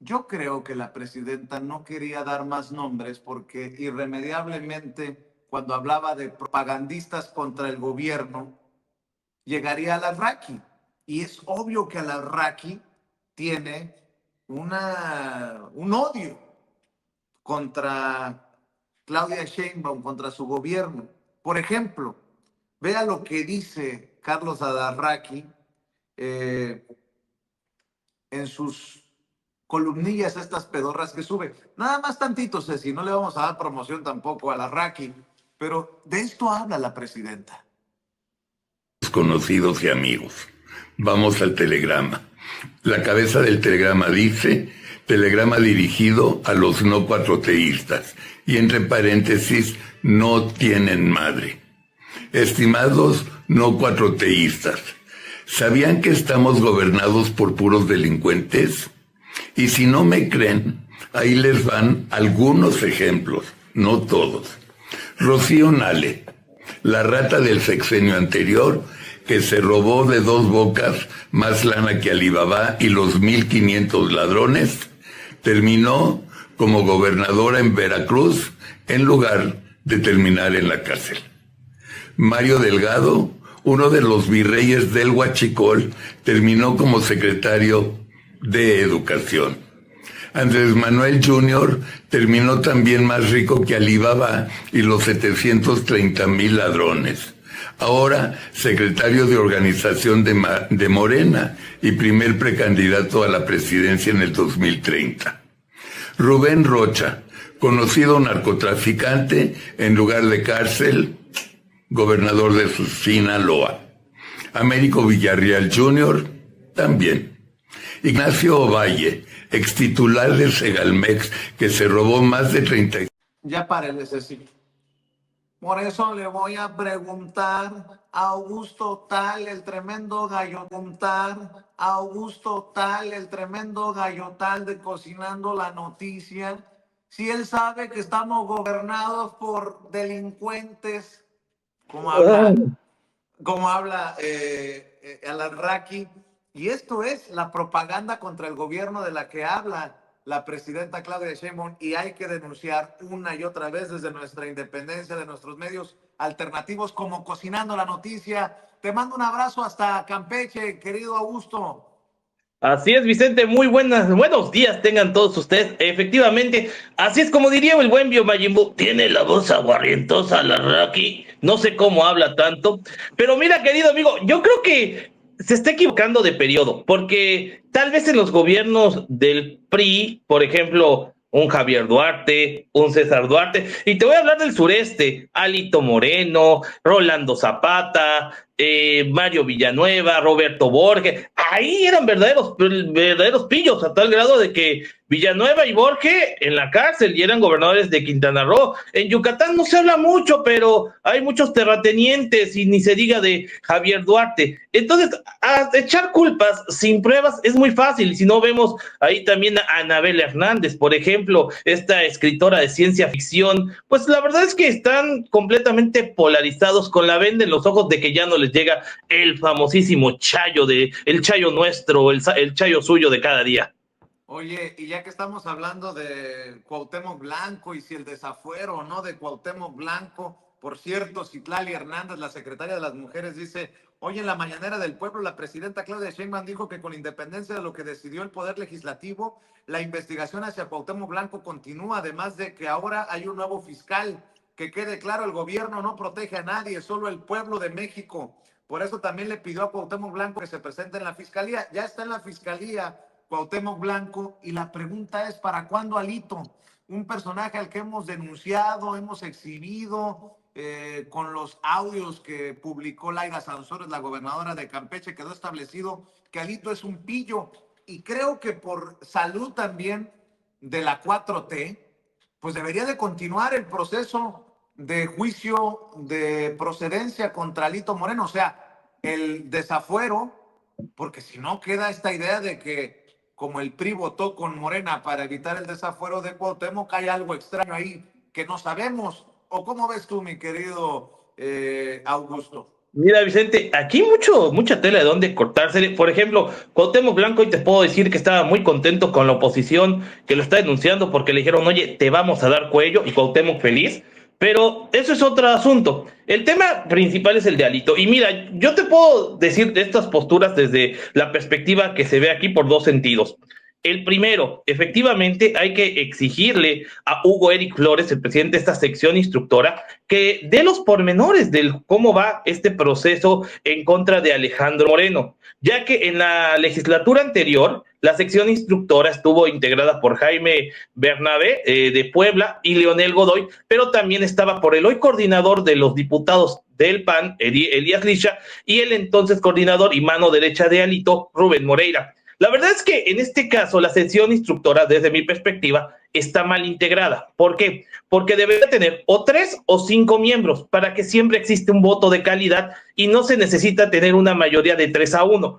Yo creo que la presidenta no quería dar más nombres porque irremediablemente cuando hablaba de propagandistas contra el gobierno, llegaría al Arraqui. Y es obvio que al Arraqui tiene un odio contra Claudia Sheinbaum, contra su gobierno. Por ejemplo, vea lo que dice Carlos Alarraqui eh, en sus columnillas, estas pedorras que sube. Nada más tantito, Ceci, no le vamos a dar promoción tampoco a Alarraqui, pero de esto habla la presidenta. Conocidos y amigos. Vamos al telegrama. La cabeza del telegrama dice: telegrama dirigido a los no cuatroteístas, y entre paréntesis, no tienen madre. Estimados no cuatroteístas, ¿sabían que estamos gobernados por puros delincuentes? Y si no me creen, ahí les van algunos ejemplos, no todos. Rocío Nale, la rata del sexenio anterior, que se robó de dos bocas más lana que Alibaba y los 1,500 ladrones, terminó como gobernadora en Veracruz en lugar de terminar en la cárcel. Mario Delgado, uno de los virreyes del Huachicol, terminó como secretario de Educación. Andrés Manuel Jr. terminó también más rico que Alibaba y los 730,000 ladrones. Ahora secretario de organización de Morena y primer precandidato a la presidencia en el 2030. Rubén Rocha, conocido narcotraficante, en lugar de cárcel, gobernador de Sinaloa. Américo Villarreal Jr., también. Ignacio Ovalle, extitular de Segalmex, que se robó más de 30. Ya párele, Ceci. Por eso le voy a preguntar a Augusto Tal, el tremendo gallotal, a Augusto Tal, el tremendo gallotal de Cocinando la Noticia, si él sabe que estamos gobernados por delincuentes, como habla Alarraqui. Y esto es la propaganda contra el gobierno de la que habla la presidenta Claudia Sheinbaum, y hay que denunciar una y otra vez desde nuestra independencia, de nuestros medios alternativos como Cocinando la Noticia. Te mando un abrazo hasta Campeche, querido Augusto. Así es, Vicente, buenos días tengan todos ustedes. Efectivamente, así es como diría el buen Biomayimbu, tiene la voz aguarrientosa la Raki, no sé cómo habla tanto, pero mira, querido amigo, yo creo que se está equivocando de periodo, porque tal vez en los gobiernos del PRI, por ejemplo, un Javier Duarte, un César Duarte, y te voy a hablar del sureste: Alito Moreno, Rolando Zapata, Mario Villanueva, Roberto Borges. Ahí eran verdaderos pillos, a tal grado de que Villanueva y Borges en la cárcel y eran gobernadores de Quintana Roo. En Yucatán no se habla mucho, pero hay muchos terratenientes, y ni se diga de Javier Duarte. Entonces, a echar culpas sin pruebas es muy fácil. Si no, vemos ahí también a Anabel Hernández, por ejemplo, esta escritora de ciencia ficción. Pues la verdad es que están completamente polarizados, con la venda en los ojos de que ya no les llega el famosísimo Chayo, el Chayo nuestro, el Chayo suyo de cada día. Oye, y ya que estamos hablando de Cuauhtémoc Blanco y si el desafuero o no de Cuauhtémoc Blanco, por cierto, Citlali Hernández, la secretaria de las Mujeres, dice: hoy en la mañanera del pueblo, la presidenta Claudia Sheinbaum dijo que con independencia de lo que decidió el Poder Legislativo, la investigación hacia Cuauhtémoc Blanco continúa, además de que ahora hay un nuevo fiscal. Que quede claro, el gobierno no protege a nadie, solo el pueblo de México. Por eso también le pidió a Cuauhtémoc Blanco que se presente en la fiscalía. Ya está en la fiscalía Cuauhtémoc Blanco, y la pregunta es: ¿para cuándo Alito? Un personaje al que hemos denunciado, hemos exhibido, con los audios que publicó Laida Sansores, la gobernadora de Campeche, quedó establecido que Alito es un pillo. Y creo que por salud también de la 4T, pues debería de continuar el proceso de juicio de procedencia contra Alito Moreno, o sea, el desafuero, porque si no queda esta idea de que como el PRI votó con Morena para evitar el desafuero de Cuauhtémoc, hay algo extraño ahí que no sabemos. ¿O cómo ves tú, mi querido Augusto? Mira, Vicente, aquí mucha tela de dónde cortarse. Por ejemplo, Cuauhtémoc Blanco, y te puedo decir que estaba muy contento con la oposición que lo está denunciando porque le dijeron, oye, te vamos a dar cuello, y Cuauhtémoc feliz. Pero eso es otro asunto. El tema principal es el de Alito. Y mira, yo te puedo decir de estas posturas desde la perspectiva que se ve aquí por dos sentidos. El primero, efectivamente, hay que exigirle a Hugo Eric Flores, el presidente de esta sección instructora, que dé los pormenores de cómo va este proceso en contra de Alejandro Moreno, ya que en la legislatura anterior la sección instructora estuvo integrada por Jaime Bernabé de Puebla y Leonel Godoy, pero también estaba por el hoy coordinador de los diputados del PAN, Elías Licha, y el entonces coordinador y mano derecha de Alito, Rubén Moreira. La verdad es que en este caso la sección instructora, desde mi perspectiva, está mal integrada. ¿Por qué? Porque debería tener o 3 o 5 miembros para que siempre existe un voto de calidad y no se necesita tener una mayoría de 3-1.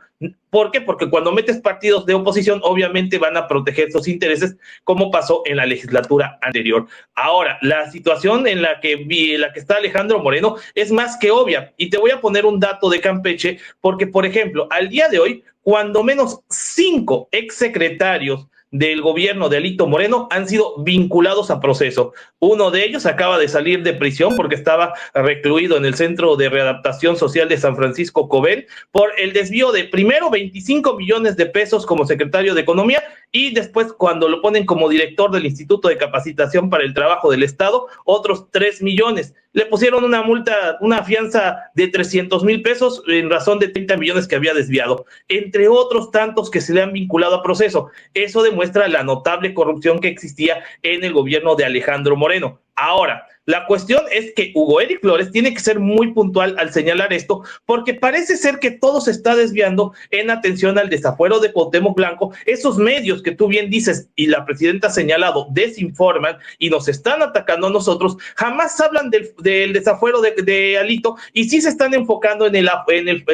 ¿Por qué? Porque cuando metes partidos de oposición, obviamente van a proteger sus intereses, como pasó en la legislatura anterior. Ahora, la situación en la que está Alejandro Moreno es más que obvia. Y te voy a poner un dato de Campeche, porque, por ejemplo, al día de hoy, cuando menos 5 exsecretarios del gobierno de Alito Moreno han sido vinculados a proceso. Uno de ellos acaba de salir de prisión porque estaba recluido en el Centro de Readaptación Social de San Francisco Cobel por el desvío de primero 25 millones de pesos como secretario de Economía y después cuando lo ponen como director del Instituto de Capacitación para el Trabajo del Estado, otros 3 millones. Le pusieron una multa, una fianza de 300,000 pesos en razón de 30 millones que había desviado, entre otros tantos que se le han vinculado a proceso. Eso demuestra la notable corrupción que existía en el gobierno de Alejandro Moreno. Ahora, la cuestión es que Hugo Eric Flores tiene que ser muy puntual al señalar esto, porque parece ser que todo se está desviando en atención al desafuero de Cuauhtémoc Blanco. Esos medios que tú bien dices y la presidenta ha señalado desinforman y nos están atacando a nosotros, jamás hablan del desafuero de Alito y sí se están enfocando en el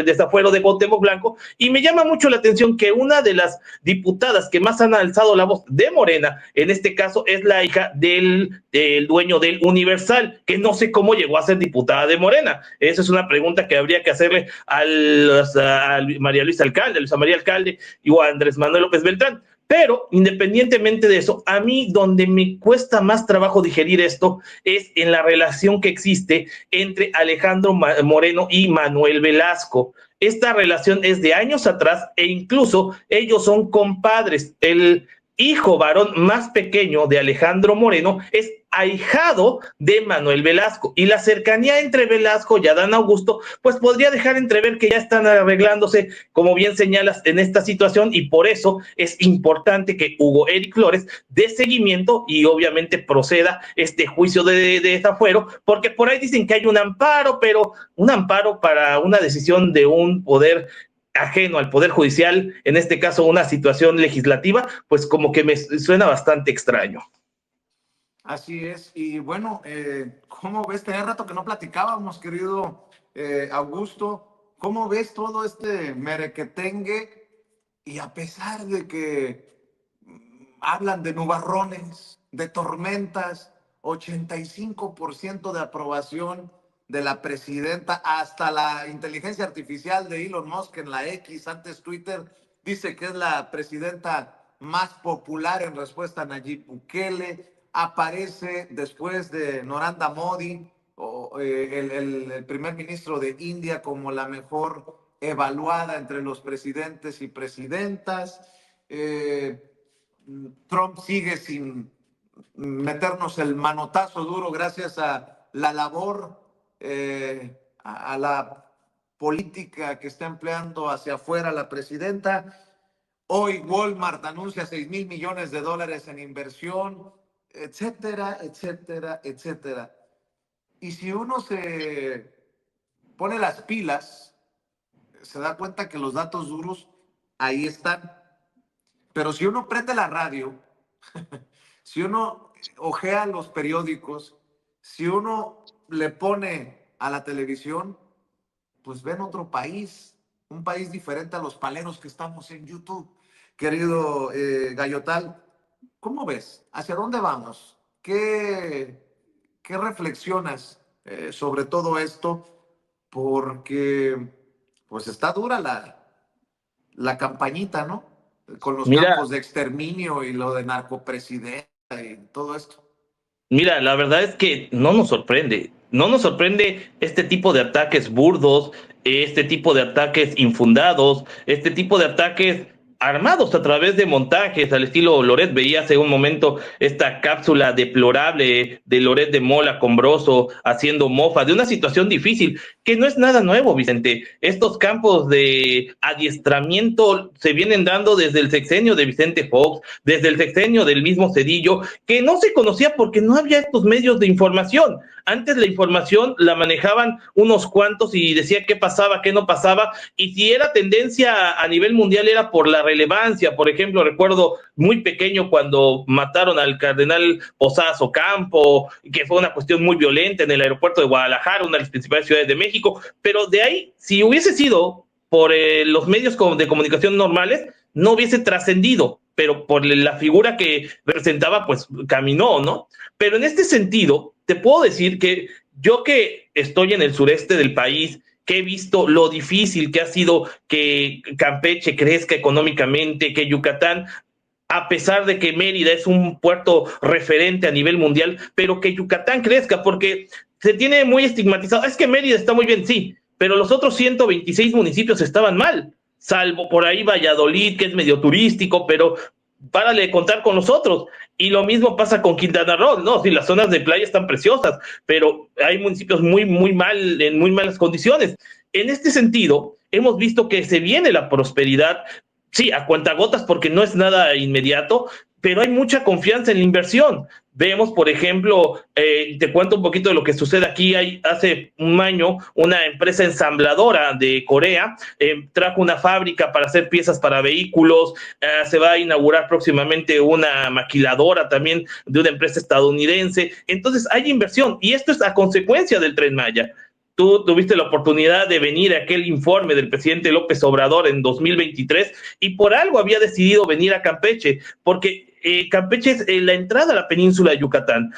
desafuero de Cuauhtémoc Blanco. Y me llama mucho la atención que una de las diputadas que más han alzado la voz de Morena, en este caso, es la hija del dueño del Universal, que no sé cómo llegó a ser diputada de Morena. Esa es una pregunta que habría que hacerle a María Luisa Alcalde, a Luisa María Alcalde y a Andrés Manuel López Beltrán. Pero independientemente de eso, a mí donde me cuesta más trabajo digerir esto es en la relación que existe entre Alejandro Moreno y Manuel Velasco. Esta relación es de años atrás e incluso ellos son compadres. El hijo varón más pequeño de Alejandro Moreno es ahijado de Manuel Velasco, y la cercanía entre Velasco y Adán Augusto pues podría dejar entrever que ya están arreglándose, como bien señalas, en esta situación, y por eso es importante que Hugo Eric Flores dé seguimiento y obviamente proceda este juicio de desafuero, porque por ahí dicen que hay un amparo, pero un amparo para una decisión de un poder ajeno al Poder Judicial, en este caso una situación legislativa, pues como que me suena bastante extraño. Así es. Y bueno, ¿cómo ves? Tenía rato que no platicábamos, querido Augusto. ¿Cómo ves todo este merequetengue? Y a pesar de que hablan de nubarrones, de tormentas, 85% de aprobación de la presidenta, hasta la inteligencia artificial de Elon Musk en la X, antes Twitter, dice que es la presidenta más popular en respuesta a Nayib Bukele. Aparece después de Narendra Modi, el primer ministro de India, como la mejor evaluada entre los presidentes y presidentas. Trump sigue sin meternos el manotazo duro gracias a la labor, a la política que está empleando hacia afuera la presidenta. Hoy Walmart anuncia 6,000 millones de dólares en inversión, etcétera, etcétera, etcétera. Y si uno se pone las pilas, se da cuenta que los datos duros ahí están. Pero si uno prende la radio, si uno ojea los periódicos, si uno le pone a la televisión, pues ven otro país, un país diferente a los paleros que estamos en YouTube. Querido Gallotal, ¿cómo ves? ¿Hacia dónde vamos? ¿Qué reflexionas sobre todo esto? porque pues está dura la campañita, ¿no? Con los Mira, campos de exterminio y lo de narcopresidenta y todo esto. Mira, la verdad es que no nos sorprende este tipo de ataques burdos, este tipo de ataques infundados, este tipo de ataques armados a través de montajes al estilo Loret. Veía hace un momento esta cápsula deplorable de Loret de Mola con Broso haciendo mofa de una situación difícil, que no es nada nuevo, Vicente. Estos campos de adiestramiento se vienen dando desde el sexenio de Vicente Fox, desde el sexenio del mismo Cedillo, que no se conocía porque no había estos medios de información. Antes la información la manejaban unos cuantos y decía qué pasaba, qué no pasaba, y si era tendencia a nivel mundial era por la relevancia. Por ejemplo, recuerdo muy pequeño cuando mataron al cardenal Posadas Ocampo, que fue una cuestión muy violenta en el aeropuerto de Guadalajara, una de las principales ciudades de México, pero de ahí, si hubiese sido por los medios de comunicación normales, no hubiese trascendido, pero por la figura que representaba, pues caminó, ¿no? Pero en este sentido, te puedo decir que yo, que estoy en el sureste del país, que he visto lo difícil que ha sido que Campeche crezca económicamente, que Yucatán, a pesar de que Mérida es un puerto referente a nivel mundial, pero que Yucatán crezca, porque se tiene muy estigmatizado. Es que Mérida está muy bien, sí, pero los otros 126 municipios estaban mal, salvo por ahí Valladolid, que es medio turístico, pero párale de contar con los otros. Y lo mismo pasa con Quintana Roo, ¿no? Sí, las zonas de playa están preciosas, pero hay municipios muy mal, en muy malas condiciones. En este sentido, hemos visto que se viene la prosperidad, sí, a cuentagotas, porque no es nada inmediato, pero hay mucha confianza en la inversión. Vemos, por ejemplo, te cuento un poquito de lo que sucede aquí. Hace un año, una empresa ensambladora de Corea trajo una fábrica para hacer piezas para vehículos. Se va a inaugurar próximamente una maquiladora también de una empresa estadounidense. Entonces hay inversión, y esto es a consecuencia del Tren Maya. Tú tuviste la oportunidad de venir a aquel informe del presidente López Obrador en 2023, y por algo había decidido venir a Campeche, porque Campeche es la entrada a la península de Yucatán.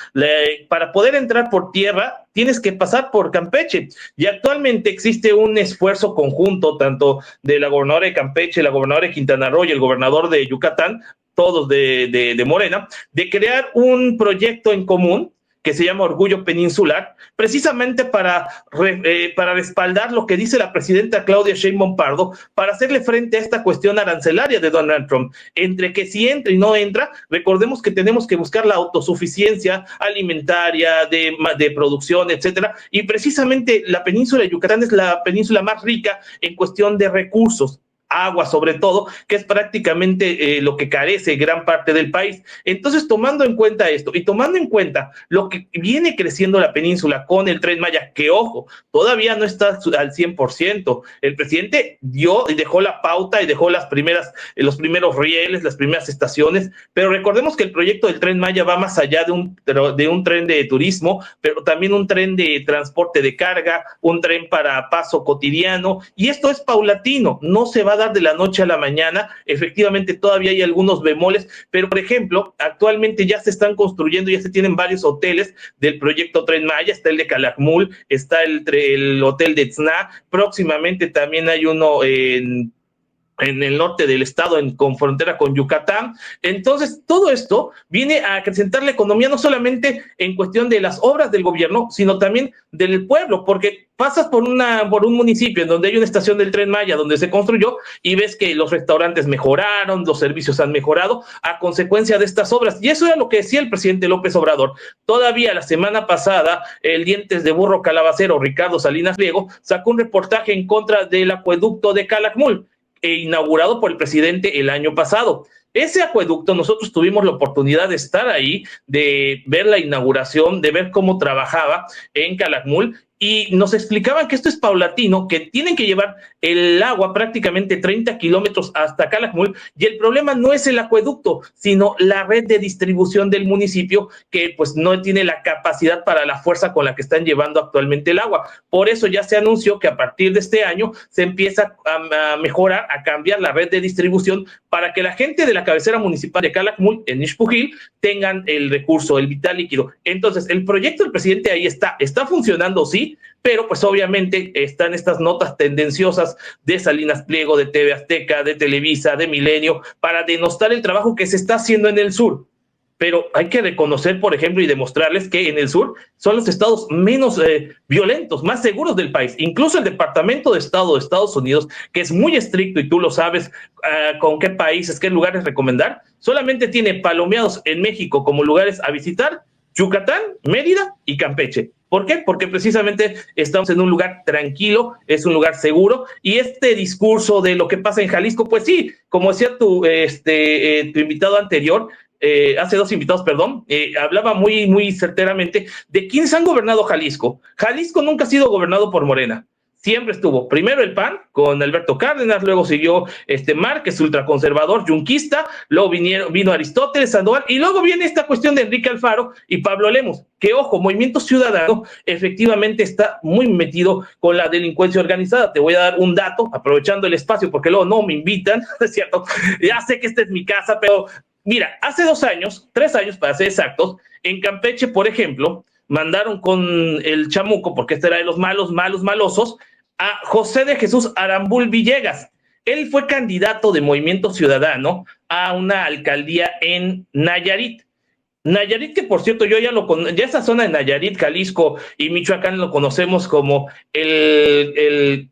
Para poder entrar por tierra tienes que pasar por Campeche, y actualmente existe un esfuerzo conjunto tanto de la gobernadora de Campeche, la gobernadora de Quintana Roo y el gobernador de Yucatán, todos de Morena, de crear un proyecto en común que se llama Orgullo Peninsular, precisamente para respaldar lo que dice la presidenta Claudia Sheinbaum Pardo, para hacerle frente a esta cuestión arancelaria de Donald Trump. Entre que si entra y no entra, recordemos que tenemos que buscar la autosuficiencia alimentaria, de producción, etcétera, y precisamente la península de Yucatán es la península más rica en cuestión de recursos, agua sobre todo, que es prácticamente lo que carece gran parte del país. Entonces, tomando en cuenta esto y tomando en cuenta lo que viene creciendo la península con el Tren Maya, que ojo, todavía no está al 100%, el presidente dio y dejó la pauta y dejó los primeros rieles, las primeras estaciones, pero recordemos que el proyecto del Tren Maya va más allá de un tren de turismo, pero también un tren de transporte de carga, un tren para paso cotidiano, y esto es paulatino, no se va a dar de la noche a la mañana. Efectivamente todavía hay algunos bemoles, pero por ejemplo, actualmente ya se están construyendo, ya se tienen varios hoteles del proyecto Tren Maya. Está el de Calakmul, está el hotel de Tzna, próximamente también hay uno en el norte del estado, con frontera con Yucatán. Entonces, todo esto viene a acrecentar la economía, no solamente en cuestión de las obras del gobierno, sino también del pueblo, porque pasas por un municipio en donde hay una estación del Tren Maya donde se construyó, y ves que los restaurantes mejoraron, los servicios han mejorado a consecuencia de estas obras. Y eso era lo que decía el presidente López Obrador. Todavía la semana pasada, el dientes de burro calabacero Ricardo Salinas Pliego sacó un reportaje en contra del acueducto de Calakmul, inaugurado por el presidente el año pasado. Ese acueducto, nosotros tuvimos la oportunidad de estar ahí, de ver la inauguración, de ver cómo trabajaba en Calakmul, y nos explicaban que esto es paulatino, que tienen que llevar el agua prácticamente 30 kilómetros hasta Calakmul, y el problema no es el acueducto, sino la red de distribución del municipio, que pues no tiene la capacidad para la fuerza con la que están llevando actualmente el agua. Por eso ya se anunció que a partir de este año se empieza a mejorar, a cambiar la red de distribución, para que la gente de la cabecera municipal de Calakmul, en Ixpujil, tengan el recurso, el vital líquido. Entonces, el proyecto del presidente ahí está funcionando, sí, así, pero pues obviamente están estas notas tendenciosas de Salinas Pliego, de TV Azteca, de Televisa, de Milenio, para denostar el trabajo que se está haciendo en el sur. Pero hay que reconocer, por ejemplo, y demostrarles que en el sur son los estados menos violentos, más seguros del país. Incluso el Departamento de Estado de Estados Unidos, que es muy estricto y tú lo sabes con qué países, qué lugares recomendar, solamente tiene palomeados en México como lugares a visitar Yucatán, Mérida y Campeche. ¿Por qué? Porque precisamente estamos en un lugar tranquilo, es un lugar seguro, y este discurso de lo que pasa en Jalisco, pues sí, como decía tu invitado anterior, hace dos invitados, perdón, hablaba muy certeramente de quiénes han gobernado Jalisco. Jalisco nunca ha sido gobernado por Morena. Siempre estuvo primero el PAN con Alberto Cárdenas, luego siguió Márquez, ultraconservador, yunquista, luego vino Aristóteles Sandoval, y luego viene esta cuestión de Enrique Alfaro y Pablo Lemos, que ojo, Movimiento Ciudadano efectivamente está muy metido con la delincuencia organizada. Te voy a dar un dato, aprovechando el espacio, porque luego no me invitan, es cierto, ya sé que esta es mi casa, pero mira, hace 2 años, 3 años para ser exactos, en Campeche, por ejemplo, mandaron con el chamuco, porque este era de los malosos, a José de Jesús Arambul Villegas. Él fue candidato de Movimiento Ciudadano a una alcaldía en Nayarit. Nayarit, que por cierto, yo ya esa zona de Nayarit, Jalisco y Michoacán lo conocemos como el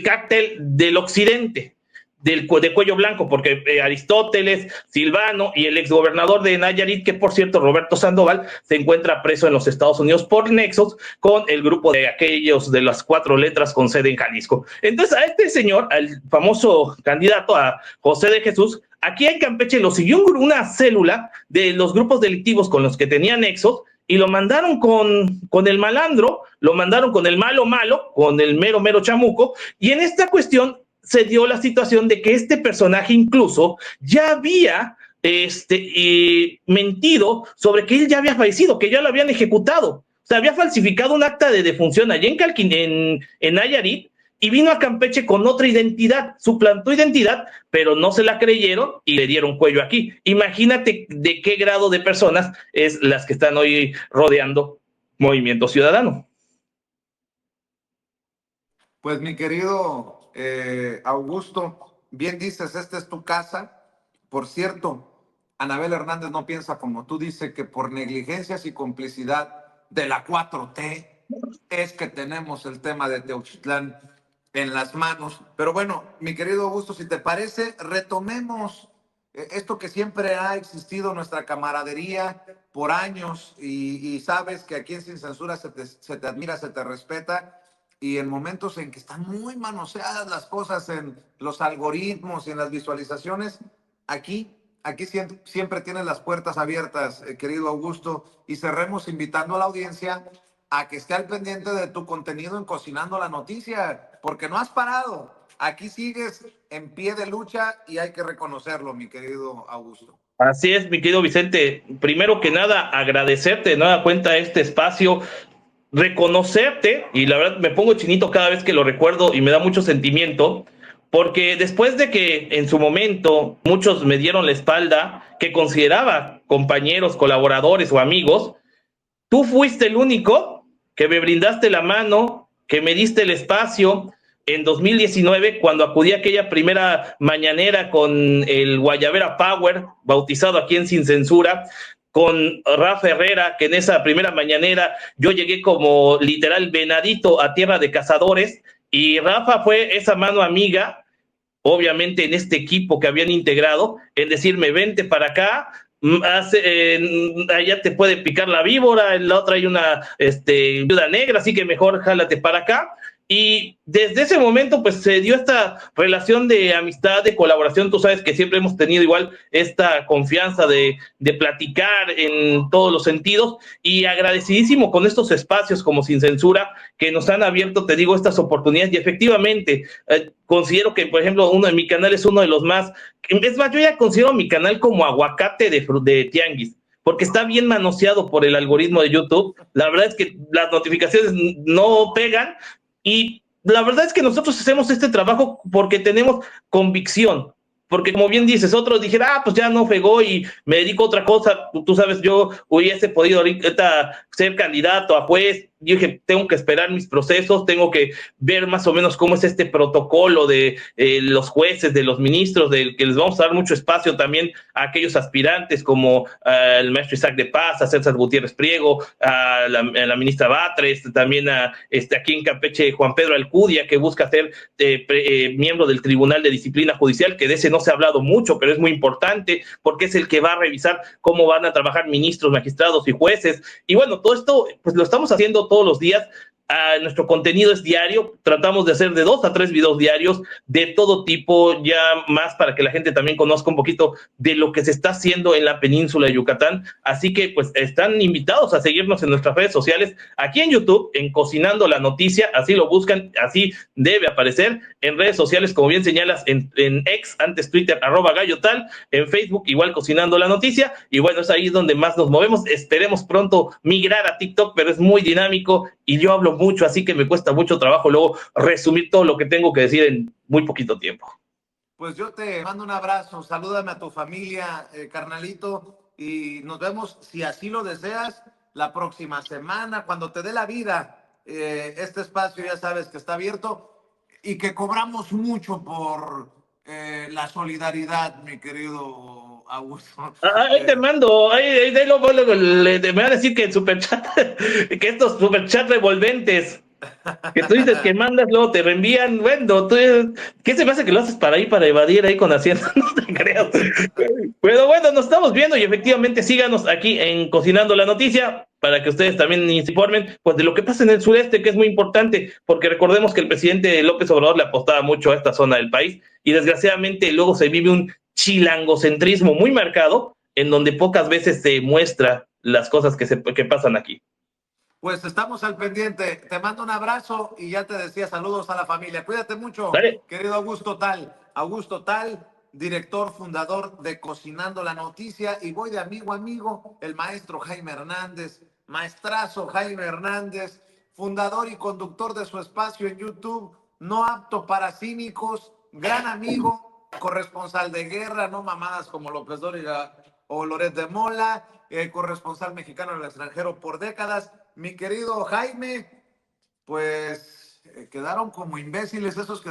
cártel del occidente, de Cuello Blanco, porque Aristóteles, Silvano y el exgobernador de Nayarit, que por cierto, Roberto Sandoval, se encuentra preso en los Estados Unidos por nexos con el grupo de aquellos de las 4 letras con sede en Jalisco. Entonces, a este señor, al famoso candidato, a José de Jesús, aquí en Campeche lo siguió una célula de los grupos delictivos con los que tenía nexos, y lo mandaron con el malandro, lo mandaron con el malo, con el mero chamuco, y en esta cuestión se dio la situación de que este personaje incluso ya había mentido sobre que él ya había fallecido, que ya lo habían ejecutado. O sea, había falsificado un acta de defunción allá en Nayarit, y vino a Campeche con otra identidad, suplantó identidad, pero no se la creyeron y le dieron cuello aquí. Imagínate de qué grado de personas es las que están hoy rodeando Movimiento Ciudadano. Pues mi querido Augusto, bien dices, esta es tu casa. Por cierto, Anabel Hernández no piensa como tú, dice que por negligencias y complicidad de la 4T es que tenemos el tema de Teuchitlán en las manos. Pero bueno, mi querido Augusto, si te parece, retomemos esto que siempre ha existido, nuestra camaradería por años, y sabes que aquí en Sin Censura se te admira, se te respeta. Y en momentos en que están muy manoseadas las cosas en los algoritmos y en las visualizaciones, aquí siempre tienes las puertas abiertas, querido Augusto, y cerremos invitando a la audiencia a que esté al pendiente de tu contenido en Cocinando la Noticia, porque no has parado. Aquí sigues en pie de lucha y hay que reconocerlo, mi querido Augusto. Así es, mi querido Vicente. Primero que nada, agradecerte de nueva cuenta este espacio, reconocerte, y la verdad me pongo chinito cada vez que lo recuerdo y me da mucho sentimiento, porque después de que en su momento muchos me dieron la espalda, que consideraba compañeros, colaboradores o amigos, tú fuiste el único que me brindaste la mano, que me diste el espacio en 2019, cuando acudí a aquella primera mañanera con el Guayabera Power, bautizado aquí en Sin Censura, con Rafa Herrera, que en esa primera mañanera yo llegué como literal venadito a tierra de cazadores, y Rafa fue esa mano amiga, obviamente en este equipo que habían integrado, en decirme, vente para acá, allá te puede picar la víbora, en la otra hay una viuda negra, así que mejor jálate para acá. Y desde ese momento pues se dio esta relación de amistad, de colaboración. Tú sabes que siempre hemos tenido igual esta confianza de platicar en todos los sentidos, y agradecidísimo con estos espacios como Sin Censura que nos han abierto, te digo, estas oportunidades. Y efectivamente considero que, por ejemplo, uno de mi canal es uno de los más, es más, yo ya considero mi canal como aguacate de tianguis, porque está bien manoseado por el algoritmo de YouTube. La verdad es que las notificaciones no pegan, y la verdad es que nosotros hacemos este trabajo porque tenemos convicción, porque como bien dices, otros dijeron, pues ya no pegó y me dedico a otra cosa. Tú sabes, yo hubiese podido ahorita ser candidato a juez, yo dije, tengo que esperar mis procesos, tengo que ver más o menos cómo es este protocolo de los jueces, de los ministros, de que les vamos a dar mucho espacio también a aquellos aspirantes como el maestro Isaac de Paz, a César Gutiérrez Priego, a la ministra Batres, también a aquí en Campeche Juan Pedro Alcudia, que busca ser miembro del Tribunal de Disciplina Judicial, que de ese no se ha hablado mucho, pero es muy importante porque es el que va a revisar cómo van a trabajar ministros, magistrados y jueces. Y bueno, todo esto pues lo estamos haciendo todos los días. Nuestro contenido es diario, tratamos de hacer de 2 a 3 videos diarios de todo tipo, ya más para que la gente también conozca un poquito de lo que se está haciendo en la península de Yucatán. Así que pues están invitados a seguirnos en nuestras redes sociales, aquí en YouTube, en Cocinando la Noticia, así lo buscan, así debe aparecer, en redes sociales, como bien señalas, en X, antes Twitter, @gallotal, en Facebook, igual Cocinando la Noticia, y bueno, es ahí donde más nos movemos. Esperemos pronto migrar a TikTok, pero es muy dinámico y yo hablo mucho, así que me cuesta mucho trabajo luego resumir todo lo que tengo que decir en muy poquito tiempo. Pues yo te mando un abrazo, salúdame a tu familia, carnalito, y nos vemos, si así lo deseas, la próxima semana, cuando te dé la vida. Este espacio ya sabes que está abierto y que cobramos mucho por la solidaridad, mi querido Augusto. Ahí te mando, ahí luego me van a decir que el superchat, que estos superchats revolventes que tú dices que mandas, luego te reenvían. Bueno, ¿qué se me hace que lo haces para ahí, para evadir ahí con Hacienda? No te creo. Pero bueno, nos estamos viendo y efectivamente síganos aquí en Cocinando la Noticia para que ustedes también se informen pues de lo que pasa en el sureste, que es muy importante, porque recordemos que el presidente López Obrador le apostaba mucho a esta zona del país y desgraciadamente luego se vive un chilangocentrismo muy marcado en donde pocas veces se muestra las cosas que pasan aquí. Pues estamos al pendiente. Te mando un abrazo y ya te decía, saludos a la familia. Cuídate mucho, ¿Vale? querido Augusto Tal. Augusto Tal, director, fundador de Cocinando la Noticia. Y voy de amigo a amigo, el maestro Jaime Hernández, maestrazo Jaime Hernández, fundador y conductor de su espacio en YouTube, No Apto para Cínicos, gran amigo, corresponsal de guerra, no mamadas como López Dóriga o Loret de Mola, corresponsal mexicano en el extranjero por décadas. Mi querido Jaime, pues quedaron como imbéciles esos que